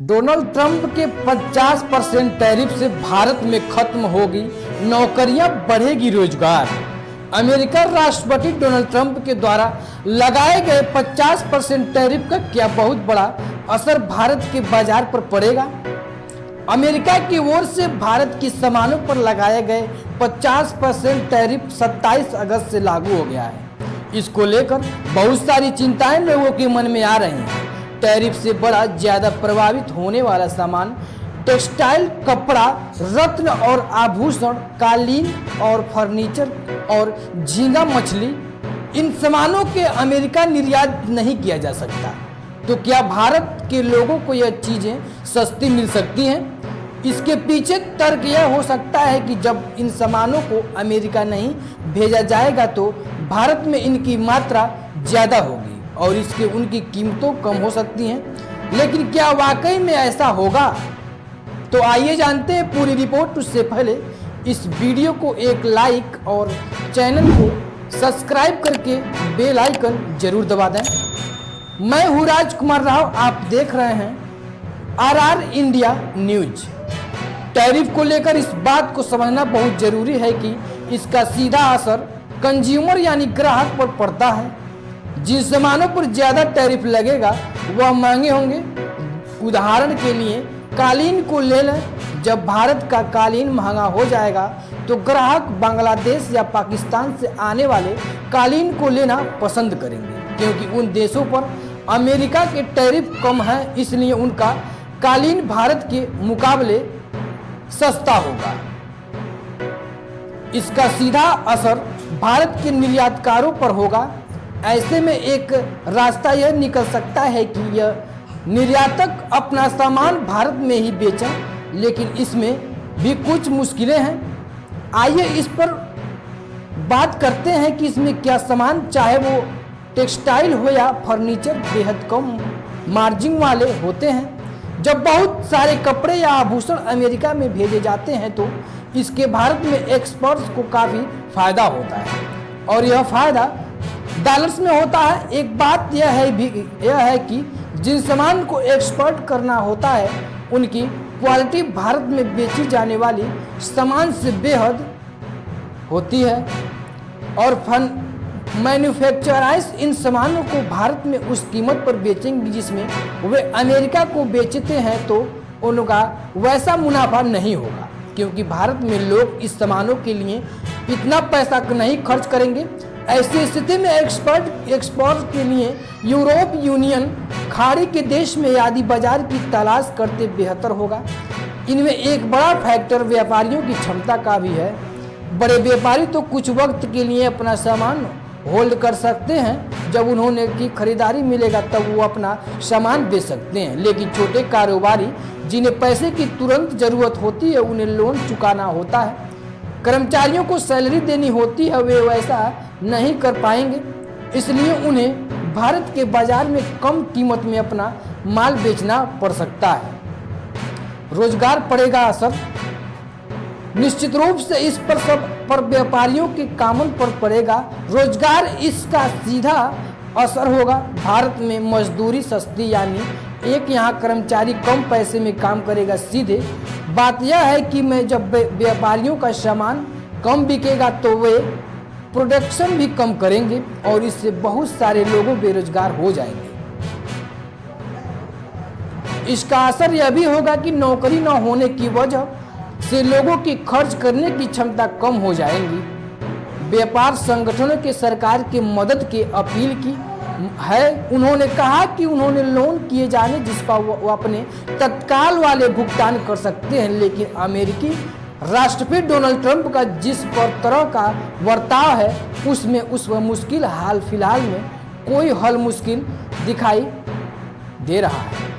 Donald Trump के 50% tariff से भारत में खत्म होगी नौकरियां, बढ़ेगी रोजगार। अमेरिका राष्ट्रपति डोनाल्ड ट्रंप के द्वारा लगाए गए 50% टैरिफ का क्या बहुत बड़ा असर भारत के बाजार पर पड़ेगा। अमेरिका की ओर से भारत की सामानों पर लगाए गए 50% टैरिफ 27 अगस्त से लागू हो गया है। इसको लेकर बहुत सारी चिंताएं लोगों के मन में आ रही हैं। टैरिफ से बड़ा ज्यादा प्रभावित होने वाला सामान टेक्सटाइल, कपड़ा, रत्न और आभूषण, कालीन और फर्नीचर और झींगा मछली, इन सामानों के अमेरिका निर्यात नहीं किया जा सकता। तो क्या भारत के लोगों को यह चीजें सस्ती मिल सकती हैं? इसके पीछे तर्क यह हो सकता है कि जब इन सामानों को अमेरिका नहीं भेजा जाएगा तो भारत में इनकी मात्रा ज्यादा होगी और इसके उनकी कीमतों कम हो सकती हैं। लेकिन क्या वाकई में ऐसा होगा? तो आइए जानते हैं पूरी रिपोर्ट। उससे पहले इस वीडियो को एक लाइक और चैनल को सब्सक्राइब करके बेल आइकन जरूर दबा दें। मैं हूँ राजकुमार राव, आप देख रहे हैं RR इंडिया न्यूज। टैरिफ को लेकर इस बात को समझना बहुत जरूरी है कि इसका सीधा असर कंज्यूमर यानी ग्राहक पर पड़ता है। जिन सामानों पर ज्यादा टैरिफ लगेगा वह महंगे होंगे। उदाहरण के लिए कालीन को ले लें। जब भारत का कालीन महंगा हो जाएगा तो ग्राहक बांग्लादेश या पाकिस्तान से आने वाले कालीन को लेना पसंद करेंगे, क्योंकि उन देशों पर अमेरिका के टैरिफ कम है, इसलिए उनका कालीन भारत के मुकाबले सस्ता होगा। इसका सीधा असर भारत के निर्यातकारों पर होगा। ऐसे में एक रास्ता यह निकल सकता है कि यह निर्यातक अपना सामान भारत में ही बेचें, लेकिन इसमें भी कुछ मुश्किलें हैं। आइए इस पर बात करते हैं कि इसमें क्या सामान, चाहे वो टेक्सटाइल हो या फर्नीचर, बेहद कम मार्जिन वाले होते हैं। जब बहुत सारे कपड़े या आभूषण अमेरिका में भेजे जाते हैं तो इसके भारत में एक्सपर्ट्स को काफ़ी फायदा होता है और यह फायदा डॉलर्स में होता है। एक बात यह है कि जिन सामान को एक्सपोर्ट करना होता है उनकी क्वालिटी भारत में बेची जाने वाली सामान से बेहद होती है और मैन्युफैक्चरर्स इन सामानों को भारत में उस कीमत पर बेचेंगे जिसमें वे अमेरिका को बेचते हैं, तो उनका वैसा मुनाफा नहीं होगा, क्योंकि भारत में लोग इस सामानों के लिए इतना पैसा नहीं खर्च करेंगे। ऐसी स्थिति में एक्सपोर्ट के लिए यूरोप यूनियन, खाड़ी के देश में आदि बाजार की तलाश करते बेहतर होगा। इनमें एक बड़ा फैक्टर व्यापारियों की क्षमता का भी है। बड़े व्यापारी तो कुछ वक्त के लिए अपना सामान होल्ड कर सकते हैं, जब उन्होंने की खरीदारी मिलेगा तब वो अपना सामान बेच सकते हैं। लेकिन छोटे कारोबारी जिन्हें पैसे की तुरंत जरूरत होती है, उन्हें लोन चुकाना होता है, कर्मचारियों को सैलरी देनी होती है, वे वैसा नहीं कर पाएंगे। इसलिए उन्हें भारत के बाजार में कम कीमत में अपना माल बेचना पड़ सकता है। रोजगार पड़ेगा असर, निश्चित रूप से इस पर सब पर व्यापारियों के कामों पर पड़ेगा रोजगार। इसका सीधा असर होगा भारत में मजदूरी सस्ती, यानी एक यहाँ कर्मचारी कम पैसे में काम करेगा। सीधे बात यह है कि मैं जब व्यापारियों का सामान कम बिकेगा तो वे प्रोडक्शन भी कम करेंगे और इससे बहुत सारे लोगों बेरोजगार हो जाएंगे। इसका असर यह भी होगा कि नौकरी न होने की वजह से लोगों की खर्च करने की क्षमता कम हो जाएंगी। व्यापार संगठनों के सरकार की मदद की अपील की है। उन्होंने कहा कि उन्होंने लोन किए जाने जिसका वो अपने तत्काल वाले भुगतान कर सकते हैं, लेकिन अमेरिकी राष्ट्रपति डोनाल्ड ट्रंप का जिस तरह का बर्ताव है उसमें उस मुश्किल हाल फिलहाल में कोई हल मुश्किल दिखाई दे रहा है।